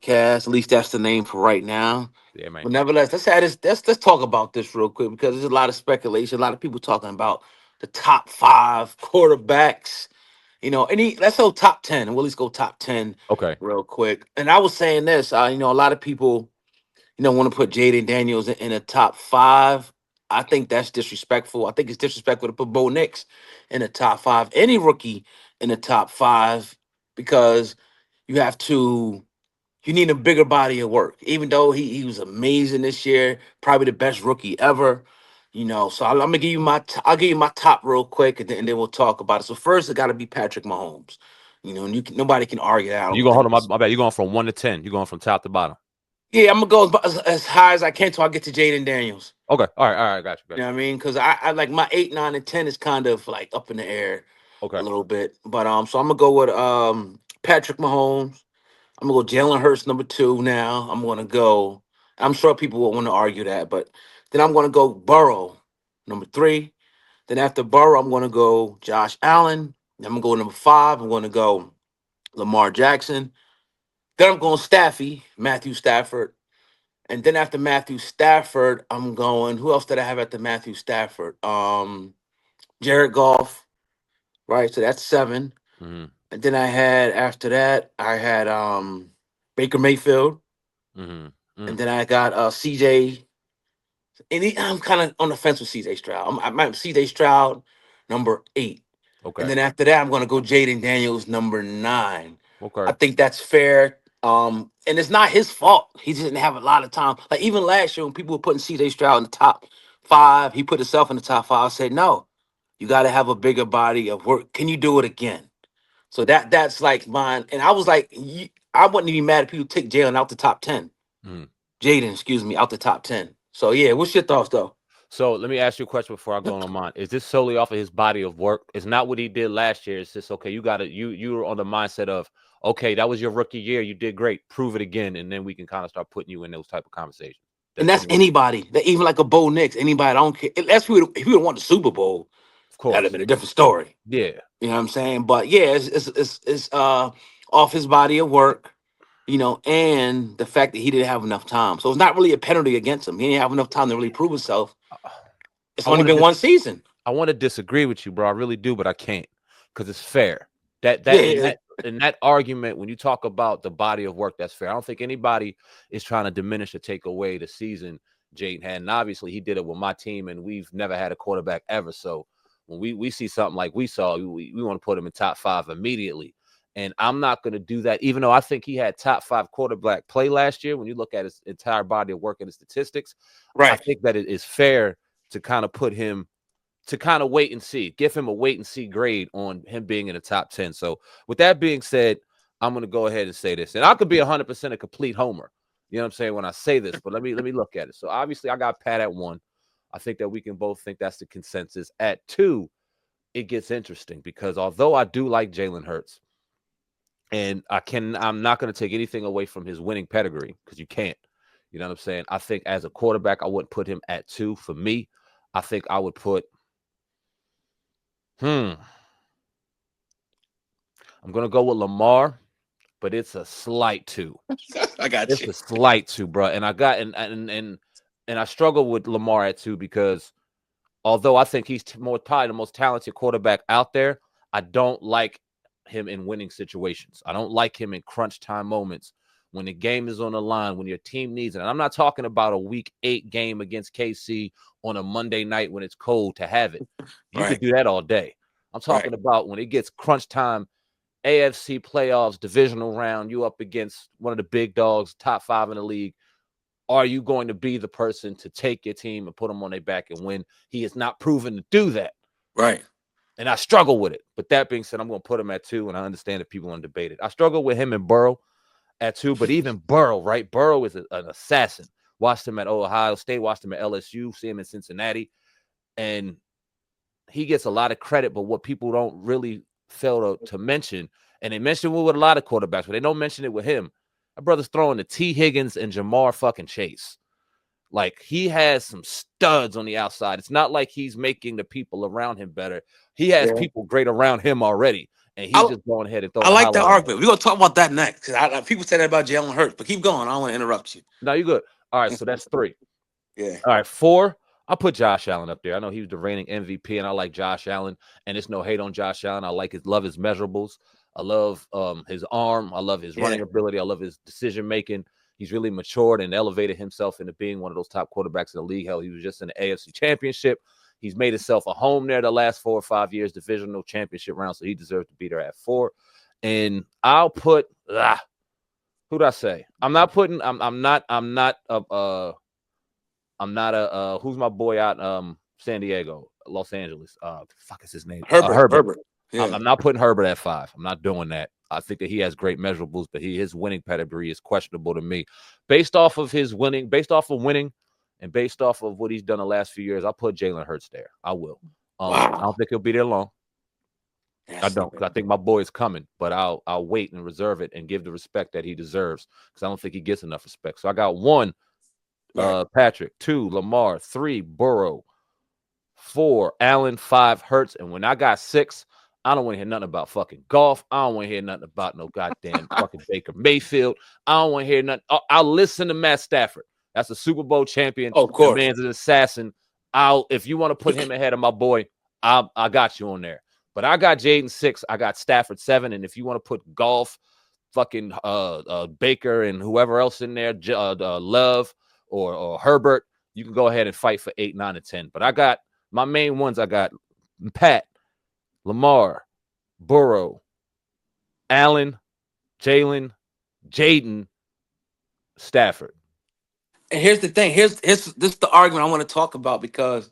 Podcast. At least that's the name for right now. Yeah, man. But nevertheless, let's talk about this real quick because there's a lot of speculation. A lot of people talking about the top five quarterbacks. Let's go top 10, and we'll at least go top 10 Okay. real quick. And I was saying this, a lot of people, want to put Jaden Daniels in a top five. I think that's disrespectful. I think it's disrespectful to put Bo Nix in the top five, any rookie in the top five, because you have to you need a bigger body of work. Even though he was amazing this year, probably the best rookie ever. So I'm gonna give you I'll give you my top real quick, and then we'll talk about it. So first, it got to be Patrick Mahomes. And nobody can argue that. I You don't gonna hold think. on my bad. You going from 1 to 10. You going from top to bottom. Yeah, I'm gonna go as high as I can till I get to Jaden Daniels. Okay. All right. All right. Got you. You Got know you. what I mean? Because I like my 8, 9, and 10 is kind of like up in the air a Okay. little bit. But so I'm gonna go with Patrick Mahomes. I'm gonna go Jalen Hurts number two now. I'm gonna go. I'm sure people will want to argue that, but then I'm gonna go Burrow number three. Then after Burrow, I'm gonna go Josh Allen. Then I'm gonna go number five. I'm gonna go Lamar Jackson. Then I'm going Staffy, Matthew Stafford. And then after Matthew Stafford, I'm going. Who else did I have after Matthew Stafford? Jared Goff, right? So that's seven. Mm-hmm. And then I had after that, I had Baker Mayfield. Mm-hmm. And Mm. then I got CJ. I'm kind of on the fence with CJ Stroud. I might CJ Stroud number eight. And Okay. then after that, I'm gonna go Jaden Daniels number nine. I Okay. think that's fair. And it's not his fault. He just didn't have a lot of time. Like even last year when people were putting CJ Stroud in the top five, he put himself in the top five. I said, no, you gotta have a bigger body of work. Can you do it again? So that's like mine. And I was like, I wouldn't even mad if people take Jalen out the top 10. Mm. Jaden, excuse me, out the top 10. So yeah, what's your thoughts though? So let me ask you a question before I go on mine. Is this solely off of his body of work? It's not what he did last year. It's just okay. You got to you were on the mindset of okay, that was your rookie year. You did great. Prove it again, and then we can kind of start putting you in those type of conversations. And That's that's really what. anybody. That even like a Bo Nix, anybody. I don't care. That's if we would have won the Super Bowl, Of that'd have course. been a different story. Yeah. You know what I'm saying? But yeah, it's off his body of work, and the fact that he didn't have enough time. So it's not really a penalty against him. He didn't have enough time to really prove himself. I, It's I only want to been one season. I want to disagree with you, bro. I really do, but I can't because it's fair. That Yeah, that in yeah, that in that argument, when you talk about the body of work, that's fair. I don't think anybody is trying to diminish or take away the season Jayden had. And obviously, he did it with my team, and we've never had a quarterback ever. So when we see something like we saw, we want to put him in top five immediately. And I'm not going to do that, even though I think he had top five quarterback play last year. When you look at his entire body of work and his statistics, I right. think that it is fair to kind of put him to kind of wait and see, give him a wait and see grade on him being in the top 10. So, with that being said, I'm going to go ahead and say this. And I could be 100% a complete homer. You know what I'm saying when I say this, but let me look at it. So, obviously, I got Pat at 1. I think that we can both think that's the consensus. At 2, it gets interesting because although I do like Jalen Hurts, and I'm not going to take anything away from his winning pedigree because you can't. You know what I'm saying? I think as a quarterback, I wouldn't put him at 2 for me. I think I would put Hmm. I'm gonna go with Lamar, but it's a slight two. I got It's you. a slight two, bro. And I got and I struggle with Lamar at 2 because although I think he's more probably the most talented quarterback out there, I don't like him in winning situations. I don't like him in crunch time moments when the game is on the line, when your team needs it. And I'm not talking about a week 8 game against KC on a Monday night when it's cold to have it. You could Right, do that all day. I'm right. talking about when it gets crunch time AFC playoffs, divisional round, you up against one of the big dogs, top 5 in the league. Are you going to be the person to take your team and put them on their back and win? He has not proven to do that. Right. And I struggle with it. But that being said, I'm going to put him at 2, and I understand that people want to debate it. I struggle with him and Burrow at 2, but even Burrow, right? Burrow is an assassin. Watched him at Ohio State, watched him at LSU, see him in Cincinnati, and he gets a lot of credit. But what people don't really fail to mention, and they mention it with a lot of quarterbacks, but they don't mention it with him. My brother's throwing to T. Higgins and Jamar fucking Chase. Like he has some studs on the outside. It's not like he's making the people around him better. He has Yeah. people great around him already. and he's I just going ahead and I throwing a like that highlight reel. argument. We're gonna talk about that next because people say that about Jalen Hurts, but keep going. I don't want to interrupt you. No, you good. All right, so that's 3. Yeah. All right, 4. I put Josh Allen up there. I know he was the reigning MVP, and I like Josh Allen. And it's no hate on Josh Allen. I love his measurables. I love his arm. I love his Yeah. running ability. I love his decision making. He's really matured and elevated himself into being one of those top quarterbacks in the league. Hell, he was just in the AFC Championship. He's made himself a home there the last 4 or 5 years, divisional championship round. So he deserves to be there at 4. And I'll put who'd I say? I'm not a who's my boy out San Diego, Los Angeles. Fuck is his name? Herbert. Herbert. Herbert. I'm, Yeah. I'm not putting Herbert at 5. I'm not doing that. I think that he has great measurables, but his winning pedigree is questionable to me. Based off of winning, and based off of what he's done the last few years, I'll put Jalen Hurts there. I will. I don't Wow. think he'll be there long. I That's don't, 'cause I think my boy is coming, but I'll wait and reserve it and give the respect that he deserves because I don't think he gets enough respect. So I got 1, right. Patrick, 2, Lamar, 3, Burrow, 4, Allen, 5, Hurts. And when I got 6, I don't want to hear nothing about fucking golf. I don't want to hear nothing about no goddamn fucking Baker Mayfield. I don't want to hear nothing. I'll listen to Matt Stafford. That's a Super Bowl champion. Oh, of The course. man's an assassin. If you want to put him ahead of my boy, I got you on there. But I got Jayden 6. I got Stafford 7. And if you want to put golf, fucking Baker and whoever else in there, Love or Herbert, you can go ahead and fight for 8, 9, and 10. But I got my main ones. I got Pat, Lamar, Burrow, Allen, Jalen, Jayden, Stafford. And here's the thing. Here's this is the argument I want to talk about because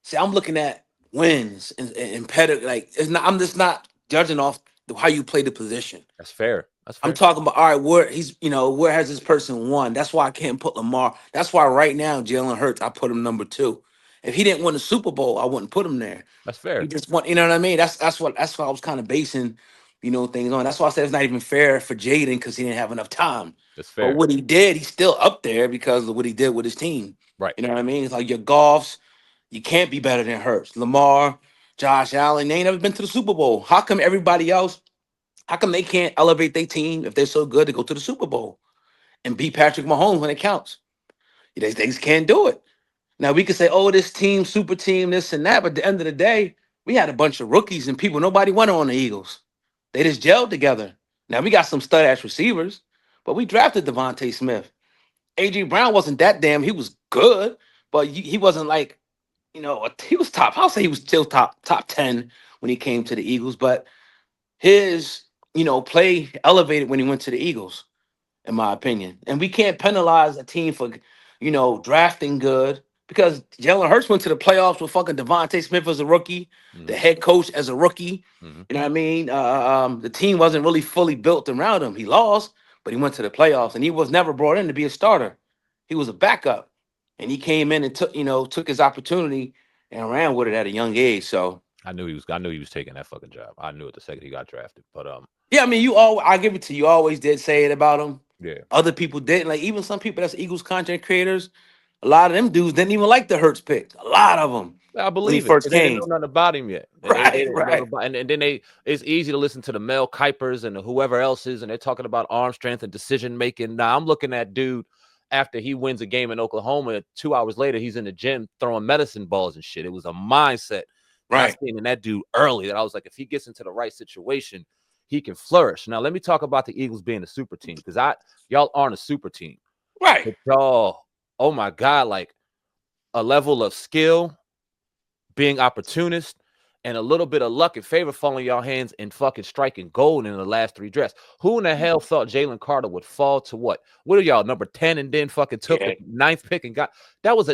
see, I'm looking at wins and pedigree. Like it's not. I'm just not judging off how you play the position. That's fair. That's I'm fair. talking about all right, where he's where has this person won? That's why I can't put Lamar. That's why right now Jalen Hurts, I put him number 2. If he didn't win the Super Bowl, I wouldn't put him there. That's He fair. just won. You know what I mean? That's what I was kind of basing, things on. That's why I said it's not even fair for Jaden because he didn't have enough time. That's But fair. what he did, he's still up there because of what he did with his team. Right. You know what I mean? It's like your golfs, you can't be better than Hurts. Lamar, Josh Allen, they ain't never been to the Super Bowl. How come everybody else? How come they can't elevate their team if they're so good to go to the Super Bowl and beat Patrick Mahomes when it counts? They just can't do it. Now we could say, "Oh, this team, super team, this and that," but at the end of the day, we had a bunch of rookies and people. Nobody wanted on the Eagles. They just gelled together. Now we got some stud ass receivers, but we drafted Devontae Smith. AJ Brown wasn't that damn. He was good, but he wasn't like he was top. I'll say he was still top 10 when he came to the Eagles, but his play elevated when he went to the Eagles, in my opinion. And we can't penalize a team for drafting good because Jalen Hurts went to the playoffs with fucking Devontae Smith as a rookie, the Mm-hmm. head coach as a rookie. Mm-hmm. You know what I mean? The team wasn't really fully built around him. He lost, but he went to the playoffs, and he was never brought in to be a starter. He was a backup, and he came in and took his opportunity and ran with it at a young age. So I knew he was taking that fucking job. I knew it the second he got drafted. But yeah, I mean, I give it to you. You always did say it about him. yeah. Other people didn't. Like even some people that's Eagles content creators, a lot of them dudes didn't even like the Hurts pick. A lot of them I when he believe it first because they didn't came. know nothing about him yet. They Right, didn't know right, about, and then it's easy to listen to the Mel Kipers and whoever else is, and they're talking about arm strength and decision making. Now I'm looking at dude after he wins a game in Oklahoma. 2 hours later, he's in the gym throwing medicine balls and shit. It was a mindset that I right. seen in that dude early that I was like, if he gets into the right situation, he can flourish. Now let me talk about the Eagles being a super team because y'all aren't a super team, Right. but y'all, oh my god, like a level of skill, being opportunist, and a little bit of luck and favor falling in y'all hands and fucking striking gold in the last 3 drafts. Who in the hell thought Jalen Carter would fall to what? What are y'all, number 10, and then fucking took Yeah. the 9th pick and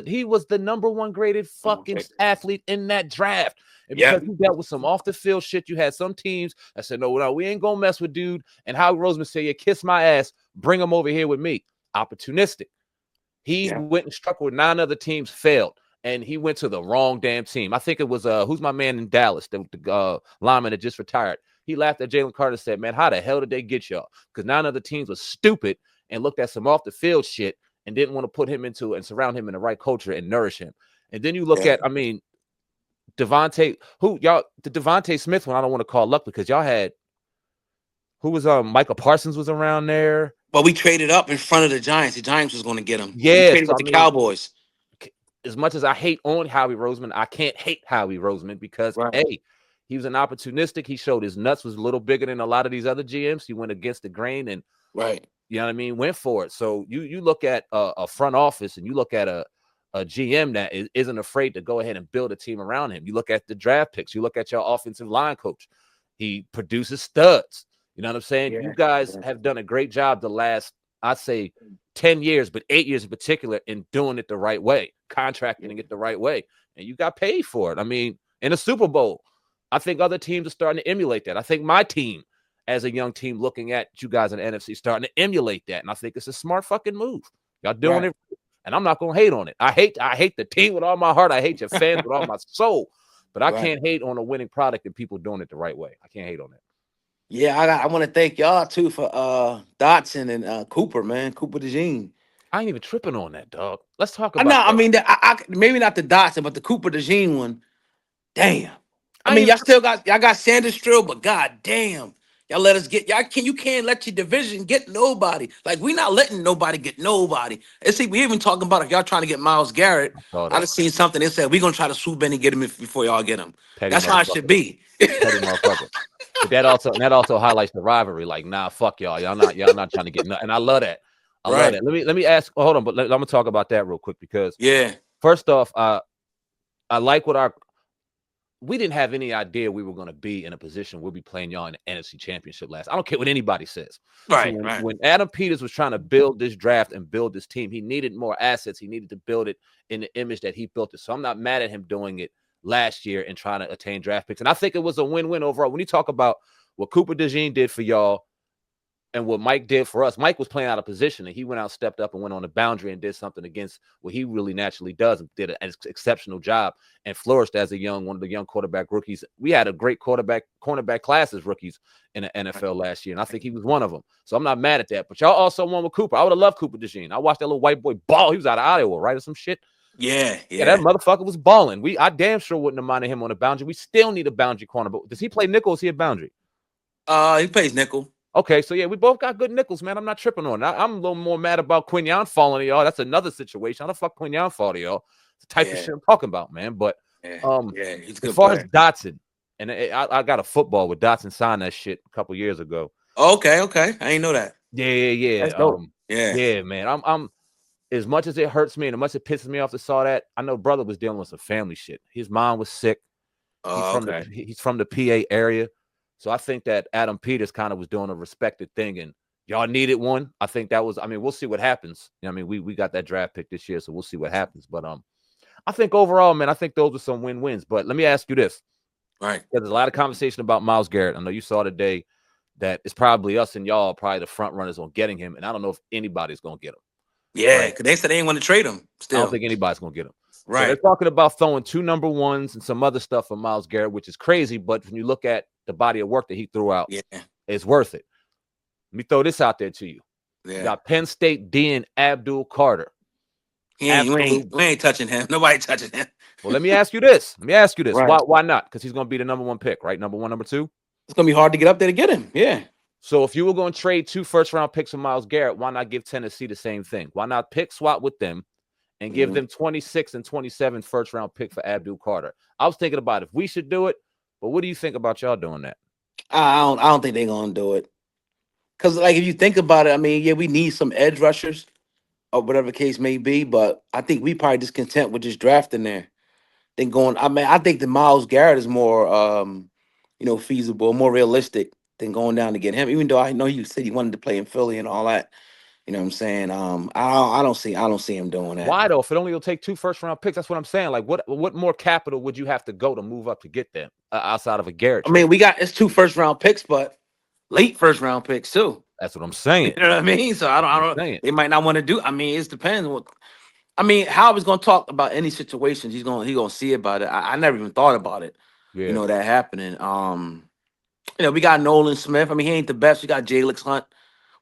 he was the number 1 graded fucking Okay. athlete in that draft. And Yeah. because he dealt with some off the field shit, you had some teams that said, no, we ain't gonna mess with dude. And Howie Roseman said, yeah, kiss my ass, bring him over here with me. Opportunistic. He Yeah. went and struck with 9 other teams, failed, and he went to the wrong damn team. I think it was who's my man in Dallas, the lineman that just retired. He laughed at Jalen Carter and said, "Man, how the hell did they get y'all? Because 9 other teams were stupid and looked at some off the field shit and didn't want to put him into and surround him in the right culture and nourish him." And then you look Yeah. at, I mean, the Devontae Smith one, I don't want to call luck because y'all had Who was Michael Parsons was around there. But we traded up in front of the Giants. The Giants was going to get him. We Yeah, traded so with I the mean, Cowboys. as much as I hate on Howie Roseman, I can't hate Howie Roseman because Right. A, he was an opportunistic. He showed his nuts was a little bigger than a lot of these other GMs. He went against the grain and Right. you know what I mean, went for it. So you look at a front office and you look at a GM that isn't afraid to go ahead and build a team around him. You look at the draft picks. You look at your offensive line coach. He produces studs. You know what I'm saying? You Yeah. guys Yeah. have done a great job the last, I'd say, 10 years, but 8 years in particular in doing it the right way, Yeah. contracting it the right way. And you got paid for it. I mean, in a Super Bowl, I think other teams are starting to emulate that. I think my team, as a young team looking at you guys in the NFC, starting to emulate that. And I think it's a smart fucking move. Y'all doing Right. it. And I'm not gonna hate on it. I hate the team with all my heart. I hate your fans with all my soul. But I Right. can't hate on a winning product and people doing it the right way. I can't hate on it. Yeah, I want to thank y'all too for Dotson and Cooper, man. Cooper DeJean. I ain't even tripping on that, dog. Let's talk I know. about I that. mean, maybe not the Dotson, but the Cooper DeJean one. Damn. I I ain't mean, even tripping. y'all got Sanders Strill, but god damn, y'all let us get you can't let your division get nobody. Like we not letting nobody get nobody. And see, we even talking about if y'all trying to get Miles Garrett. I saw I that. just seen something that said we gonna try to swoop in and get him before y'all get him. Petty That's how it should motherfucker. be. Petty motherfucker. But that also highlights the rivalry. Like, nah, fuck y'all. Y'all not trying to get nothing. And I love that. I love Right. that. Let me ask. Oh, hold on, but I'm gonna talk about that real quick because Yeah. first off, I like what our we didn't have any idea we were going to be in a position we'll be playing y'all in the NFC Championship last. I don't care what anybody says. So Right. when, Right. when Adam Peters was trying to build this draft and build this team, he needed more assets. He needed to build it in the image that he built it. So I'm not mad at him doing it last year and trying to attain draft picks. And I think it was a win-win overall. When you talk about what Cooper DeJean did for y'all, and what Mike did for us, Mike was playing out of position and he went out, stepped up and went on the boundary and did something against what he really naturally does and did an exceptional job and flourished as one of the young quarterback rookies. We had a great cornerback class as rookies in the NFL last year. And I think he was one of them. So I'm not mad at that. But y'all also won with Cooper. I would have loved Cooper DeJean. I watched that little white boy ball. He was out of Iowa, right? Or some shit. Yeah. Yeah, that Yeah. motherfucker was balling. I damn sure wouldn't have minded him on the boundary. We still need a boundary corner. But does he play nickel or is he a boundary? He plays nickel. Okay, so yeah, we both got good nickels, man. I'm not tripping on it. I'm a little more mad about Quignon falling to y'all. That's another situation. How the fuck Quignon fall to y'all? It's the type of Yeah. shit I'm talking about, man. But Yeah. um, Yeah. He's a as good far as player. Dotson, and I got a football with Dotson signed that shit a couple years ago. Okay. Okay. I ain't know that. Yeah, yeah, That's yeah. dope. Yeah. Yeah, man. I'm as much as it hurts me and as much as it pisses me off to saw that. I know brother was dealing with some family shit. His mom was sick. Okay. He's from the PA area. So I think that Adam Peters kind of was doing a respected thing and y'all needed one. I think that was, I mean, we'll see what happens. You know, I mean, we got that draft pick this year, so we'll see what happens. But I think overall, man, I think those were some win-wins. But let me ask you this. Right. There's a lot of conversation about Myles Garrett. I know you saw today that it's probably us and y'all probably the front runners on getting him. And I don't know if anybody's gonna get him, Yeah. right? Because they said they ain't want to trade him I don't still. think anybody's gonna get him. So they're Right. talking about throwing 2 number ones and some other stuff for Myles Garrett, which is crazy. But when you look at the body of work that he threw out, Yeah. it's worth it. Let me throw this out there to you. You Yeah. got Penn State D. Abdul Carter. Absolute. We ain't touching him. Nobody touching him. Well, let me ask you this. Let me ask you this. Right. Why not? Because he's going to be the number 1 pick, right? Number 1, number 2. It's gonna be hard to get up there to get him. Yeah. So if you were going to trade 2 first-round picks for Myles Garrett, why not give Tennessee the same thing? Why not pick swap with them and give Mhm. them 26 and 27 first-round pick for Abdul Carter? I was thinking about if we should do it, but what do you think about y'all doing that? I don't think they're gonna do it. Cause like if you think about it, I mean, yeah, we need some edge rushers or whatever the case may be, but I think we probably just content with just drafting there. Than going. I mean, I think the Miles Garrett is more feasible, more realistic than going down to get him. Even though I know you said he wanted to play in Philly and all that. You know what I'm saying? I don't see him doing that. Why though? If it only will take 2 first-round picks, that's what I'm saying. Like, what more capital would you have to go to move up to get them outside of a Garrett I mean, trade? we got it's 2 first round picks, but late first round picks too. That's what I'm You saying. know what I mean? So That's I what I'm don't. saying. They might not want to do. I mean, it depends. What I mean, how he's gonna talk about any situations. He gonna see about it. I never even thought about it. Yeah. That happening. We got Nolan Smith. I mean, he ain't the best. We got Jalen Hunt.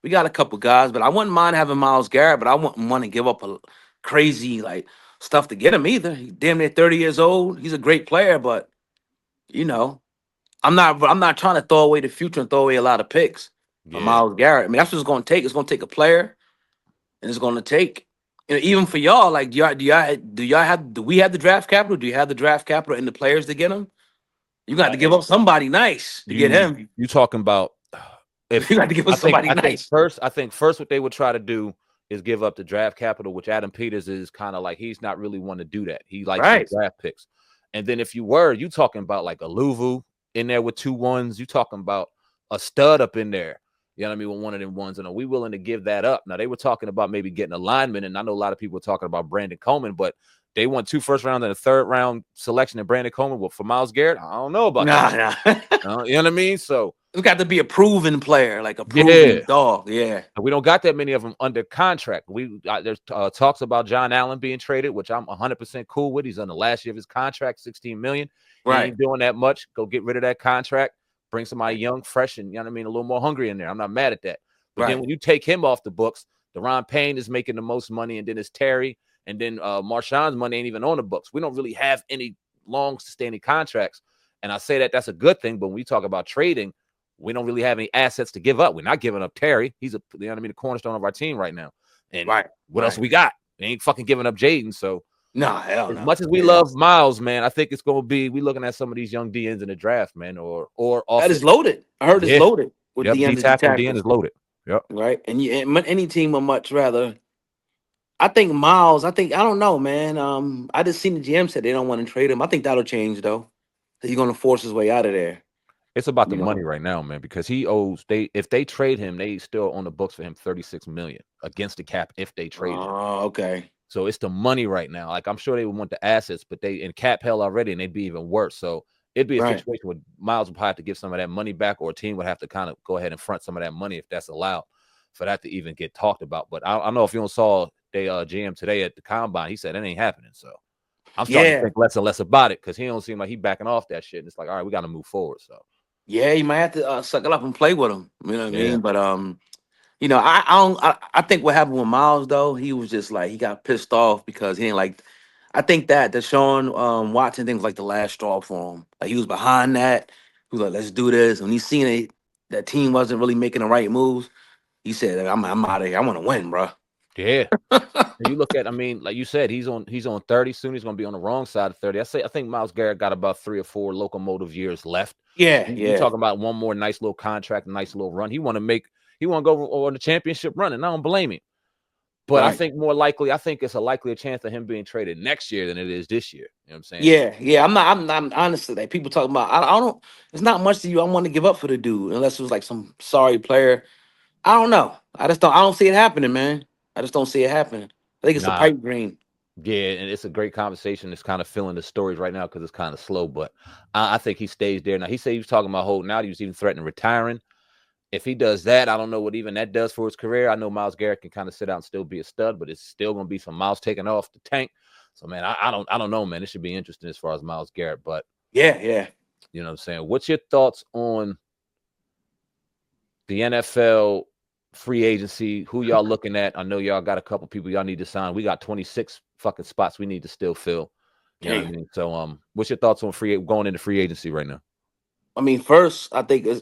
We got a couple guys, but I wouldn't mind having Miles Garrett. But I wouldn't want to give up a crazy like stuff to get him either. He's damn near 30 years old. He's a great player, but you know, I'm not trying to throw away the future and throw away a lot of picks. Yeah. Miles Garrett. I mean, that's what it's going to take. It's going to take a player, and it's going to take, even for y'all. Like, do we have the draft capital? Do you have the draft capital and the players to get him? You got to give Hey, up somebody nice to get you him. you talking about You if got to give up I think somebody I think nice. first I think first what they would try to do is give up the draft capital, which Adam Peters is kind of like he's not really one to do that. He likes his Right. draft picks. And then if you talking about like a Luvu in there with 2 1s, you talking about a stud up in there. You know what I mean? With one of them ones, and are we willing to give that up? Now they were talking about maybe getting a lineman, and I know a lot of people were talking about Brandon Coleman, but they want 2 first round and a third-round selection of Brandon Coleman. Well, for Miles Garrett, I don't know about that. Nah, nah. You know what I mean? So It's got to be a proven player, like a proven yeah, dog. Yeah. we don't got that many of them under contract. There's talks about John Allen being traded, which I'm 100% cool with. He's on the last year of his contract, 16 million. He Right. ain't doing that much. Go get rid of that contract. Bring somebody young, fresh, and you know what I mean, a little more hungry in there. I'm not mad at that. But then Right. when you take him off the books, Deron Payne is making the most money, and then it's Terry, and then Marshawn's money ain't even on the books. We don't really have any long sustaining contracts, and I say that that's a good thing. But when we talk about trading, we don't really have any assets to give up. We're not giving up Terry. He's you know what I mean, the cornerstone of our team right now. And Right. what else Right. we got? We ain't fucking giving up Jaden. So Nah, hell as no. much as we Yeah. love Miles, man, I think it's gonna be we looking at some of these young DNs in the draft, man, or That off is it. loaded. I heard it's Yeah. loaded with Yep. the D end of the tackle and DN tackles. is loaded. Yep. Right. And any team would much rather. I think Miles. I don't know, man. I just seen the GM said they don't want to trade him. I think that'll change though. He's going to force his way out of there. It's about the You money know. right now, man, because he owes they if they trade him, they still on the books for him 36 million against the cap if they trade him. Oh, okay. So it's the money right now. Like I'm sure they would want the assets, but they in cap hell already, and they'd be even worse. So it'd be a Right. situation where Miles would probably have to give some of that money back, or a team would have to kind of go ahead and front some of that money if that's allowed for that to even get talked about. But I don't know if you saw they GM today at the combine. He said it ain't happening. So I'm starting to Yeah. think less and less about it because he don't seem like he backing off that shit. And it's like, all right, we got to move forward. So Yeah. You might have to suck it up and play with him. You know what I yeah, mean? But I don't. I think what happened with Miles though, he was just like he got pissed off because he didn't like. I think that the Sean Watson thing was like the last straw for him. Like he was behind that. He was like, "Let's do this." When he seen it, that team wasn't really making the right moves. He said, I'm out of here. I want to win, bro." yeah. And you look at, I mean, like you said, he's on 30 soon. He's going to be on the wrong side of 30. I think Miles Garrett got about 3 or 4 locomotive years left. Yeah, You yeah, talking about one more nice little contract, nice little run. He want to go on the championship run, and I don't blame him. But I right. think more likely, I think it's a likelier chance of him being traded next year than it is this year. You know what I'm saying? Yeah, yeah. I'm honestly like people talking about. I don't. It's not much that you. I want to give up for the dude unless it was like some sorry player. I don't know. I just don't. I don't see it happening, man. I just don't see it happening. I think it's a Nah, pipe dream. yeah, and it's a great conversation. It's kind of filling the stories right now because it's kind of slow, but I think he stays there. Now he said he was talking about holding out. He was even threatening retiring. If he does that, I don't know what even that does for his career. I know Miles Garrett can kind of sit out and still be a stud, but it's still going to be some miles taken off the tank. So man, I don't know, man. It should be interesting as far as Miles Garrett, but Yeah, yeah. you know what I'm saying. What's your thoughts on the NFL free agency? Who y'all looking at? I know y'all got a couple people y'all need to sign. We got 26 fucking spots we need to still fill. You know what I Damn. mean? So what's your thoughts on going into free agency right now? I mean, first, I think it's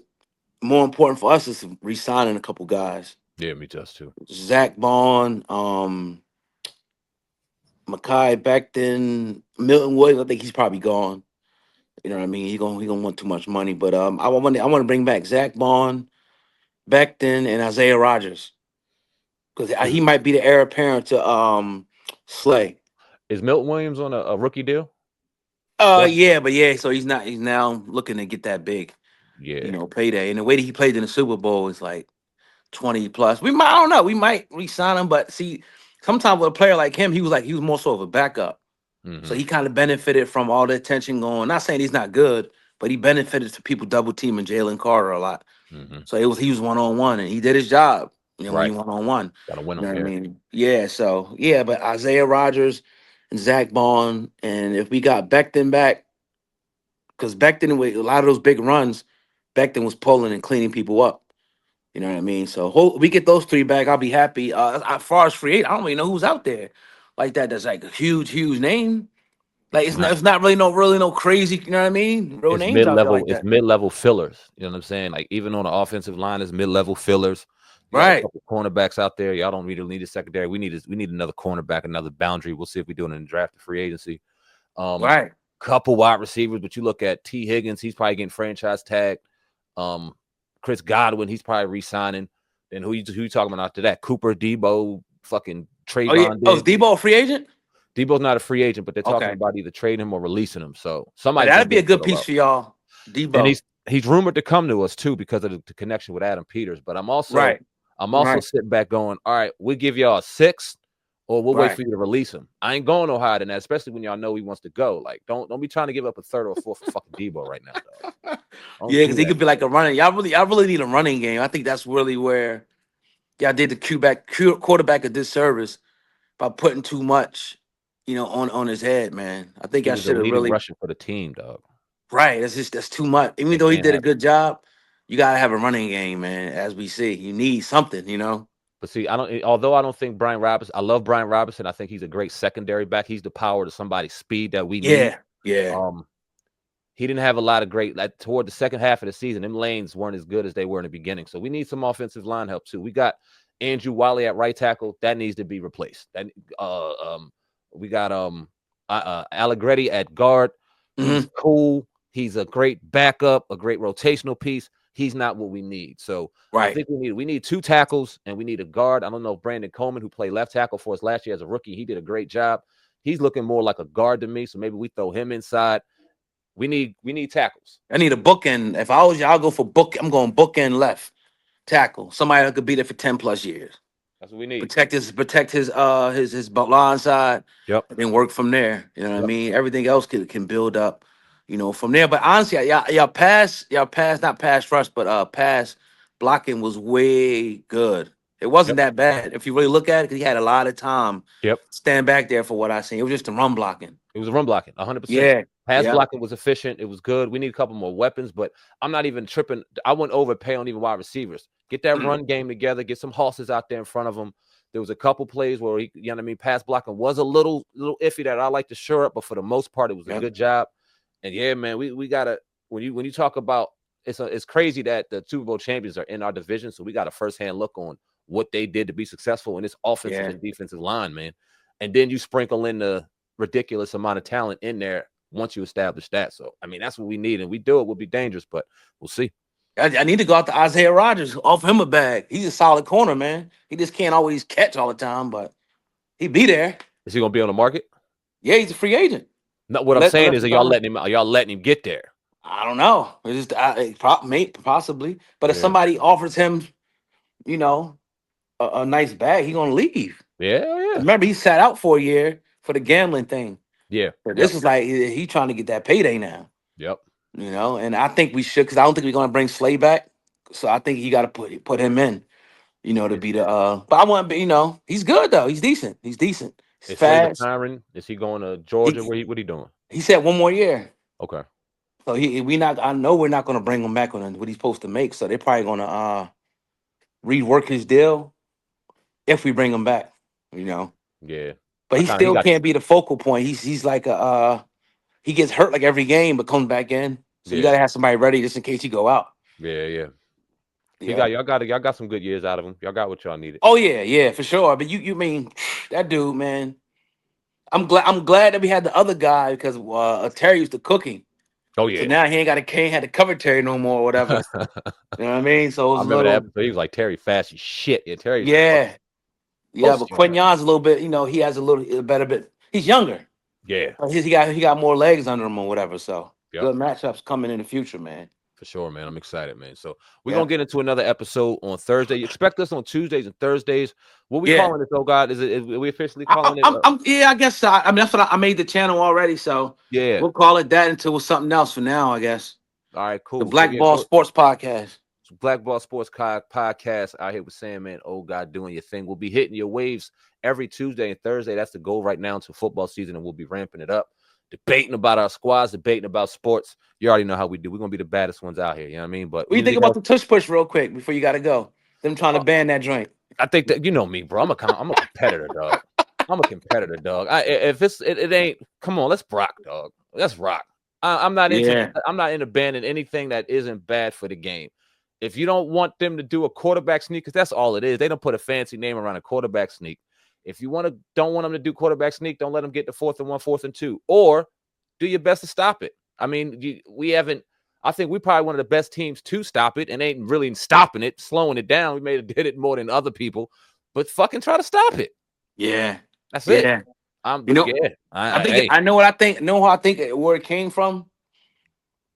more important for us is re-signing a couple guys. Yeah, me just too. Zach Bond, Makai Becton, Milton Williams. I think he's probably gone. You know what I mean? He gonna want too much money. But I want to bring back Zach Bond, Becton, and Isaiah Rogers because Is he might be the heir apparent to Slay. is Milton Williams on a rookie deal? Yeah. Yeah, but yeah, so he's not. He's now looking to get that big, Yeah. payday. And the way that he played in the Super Bowl is like 20 plus. I don't know. We might re-sign him, but see, sometimes with a player like him, he was more so of a backup. So Mm-hmm. he kind of benefited from all the attention going. Not saying he's not good, but he benefited to people double teaming Jalen Carter a lot. Mm-hmm. So he was 1-on-one and he did his job. When Right. you 1-on-one. Gotta win You know them. what I Yeah. mean? Yeah. So yeah, but Isaiah Rogers and Zach Bond, and if we got Becton back, because Becton with a lot of those big runs, Becton was pulling and cleaning people up. You know what I mean? So we get those three back, I'll be happy. As far as free agent, I don't really know who's out there like that. That's like a huge, huge name. Like It's not. it's not really no crazy. You know what I mean? Real It's names mid out there level. like It's that. mid level fillers. You know what I'm saying? Like even on the offensive line, it's mid level fillers. You got a Right. couple cornerbacks out there. Y'all don't really need a secondary. We need another cornerback, another boundary. We'll see if we do it in the draft, the free agency. Um, Right. couple wide receivers, but you look at T. Higgins, he's probably getting franchise tagged. Um, Chris Godwin, he's probably re-signing. Then who you talking about after that? Cooper, Debo, fucking Oh yeah. Trayvon Oh, is Diggs. Debo a free agent? Debo's not a free agent, but they're talking Okay. about either trading him or releasing him. So But somebody's gonna that'd be get a a good little piece out. for y'all, And Debo. he's rumored to come to us too because of the connection with Adam Peters. But Right. I'm also Right. sitting back going, all right, we'll give y'all a sixth, or we'll wait Right. for you to release him. I ain't going no higher than that, especially when y'all know he wants to go. Like, don't be trying to give up a third or a fourth for fucking Debo right now, dog. Don't Yeah, because do he that could be shit. like a running. I really need a running game. I think that's really where y'all did the quarterback a disservice by putting too much, on his head, man. I think He I was the should have leading really. rusher for the team, dog. Right. That's too much. Even They though he can't did a have. good job, you gotta have a running game, man. As we see, you need something. But see, I don't. Although I don't think Brian Robinson, I love Brian Robinson. I think he's a great secondary back. He's the power to somebody's speed that we need. Yeah. Yeah. Um, he didn't have a lot of great like toward the second half of the season. Them lanes weren't as good as they were in the beginning. So we need some offensive line help too. We got Andrew Wiley at right tackle. That needs to be replaced. That we got Allegretti at guard. He's Hmm. cool. He's a great backup, a great rotational piece. He's not what we need. So I Right. think we need two tackles and we need a guard. I don't know if Brandon Coleman, who played left tackle for us last year as a rookie, he did a great job. He's looking more like a guard to me. So maybe we throw him inside. We need tackles. I need a bookend. If I was you, I'll go for book. I'm going bookend left tackle. Somebody that could be there for 10 plus years. That's what we need. Protect his line side, Yep. and then work from there. You know what I Yep. mean? Everything else can build up, from there. But honestly, y'all pass not pass rush, but pass blocking was way good. It wasn't Yep. that bad if you really look at it, because he had a lot of time Yep. stand back there for what I seen. It was just the run blocking. It was a run blocking, 100%. Yeah, Pass yeah, blocking was efficient. It was good. We need a couple more weapons, but I'm not even tripping. I wouldn't overpay on even wide receivers. Get that mm, run game together. Get some horses out there in front of him. There was a couple plays where pass blocking was a little iffy that I like to shore up, but for the most part, it was a yeah, good job. And yeah, man, we gotta when you talk about it's crazy that the Super Bowl champions are in our division, so we got a firsthand look on what they did to be successful in this offensive yeah. and defensive line, man. And then you sprinkle in the ridiculous amount of talent in there once you establish that. So, I mean, that's what we need. And we do it, will be dangerous, but we'll see. I need to go out to Isaiah Rogers, offer him a bag. He's a solid corner, man. He just can't always catch all the time, but he be there. Is he going to be on the market? Yeah, he's a free agent. No, what I'm saying Unless is, he signs. are y'all letting him get there? I don't know. It's just possibly, but if Yeah. somebody offers him, you know, a nice bag, he gonna leave. Yeah. Yeah. Remember, he sat out for a year for the gambling thing. Yeah. But Yep. this is like he trying to get that payday now. Yep. And I think we should, because I don't think we're gonna bring Slay back. So I think he got to put him in, to Is, be the. But I want to be, he's good though. He's decent. He's decent. He's is Slay fast. retiring? Is he going to He Georgia? What he doing? he said 1 more year. Okay. So we not. I know we're not gonna bring him back on what he's supposed to make. So they're probably gonna rework his deal if we bring him back. You know, Yeah. but he He still got, can't be the focal point. He's like he gets hurt like every game, but comes back in. So you yeah. gotta have somebody ready just in case he go out. Yeah. Yeah. Yeah. Y'all got some good years out of him. Y'all got what y'all needed. Oh yeah, yeah, for sure. But you mean that dude, man? I'm glad that we had the other guy because Terry used to cooking. Oh, So yeah. now he ain't got can't have to cover Terry no more or whatever. You know what I mean? So it I was a remember that little. episode. He was like Terry fast as shit. Yeah, Terry's a fucking Yeah, yeah. But poster child. Quinon's a little bit. He has a better bit. He's younger. Yeah. He got more legs under him or whatever. So Yep. good matchups coming in the future, man. For sure, man. I'm excited, man. So we're Yeah, gonna get into another episode on Thursday. You expect us on Tuesdays and Thursdays. What we yeah. calling it though, God? Are we officially calling it? Yeah. I guess so. I mean, that's what I made the channel already. So Yeah. we'll call it that until it's something else for now. I guess All right, the cool. So Black yeah, Ball go Sports Podcast. Black Ball Sports Podcast out here with Sam, man. Oh God, doing your thing. We'll be hitting your waves every Tuesday and Thursday. That's the goal right now until football season, and we'll be ramping it up. Debating about our squads, debating about sports. You already know how we do. We're gonna be the baddest ones out here. You know what I mean? But What do we you think need about help. the tush push real quick before you got to go? Them trying to ban that joint. I think that you know me, bro. I'm a competitor, dog. I'm a competitor, dog. If it ain't, come on, let's rock, dog. Let's rock. I'm not into Yeah, banning anything that isn't bad for the game. If you don't want them to do a quarterback sneak, because that's all it is, they don't put a fancy name around a quarterback sneak. If you don't want them to do quarterback sneak, don't let them get to 4th and 1, 4th and 2, or do your best to stop it. I mean, we haven't. I think we probably one of the best teams to stop it, and ain't really stopping it, slowing it down. We may have did it more than other people, but fucking try to stop it. yeah, That's it. yeah. You But know, yeah, I hey, know what I think. Know how I think where it came from?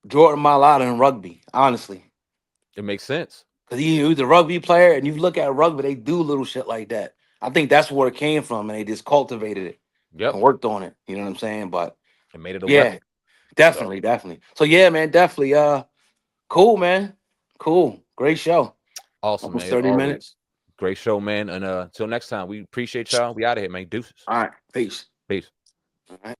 Jordan Mailata in rugby, honestly, it makes sense. because he was a rugby player, and you look at rugby, they do little shit like that. I think that's where it came from, and they just cultivated it Yep, and worked on it. You know what I'm saying? But it made it a yeah, weapon. So definitely, definitely. So yeah, man, definitely. Cool, man. Cool, great show. awesome, Almost man. 30 Always minutes. great show, man. And until next time, we appreciate y'all. We out of here, man. Deuces. All right, peace. Peace. All right.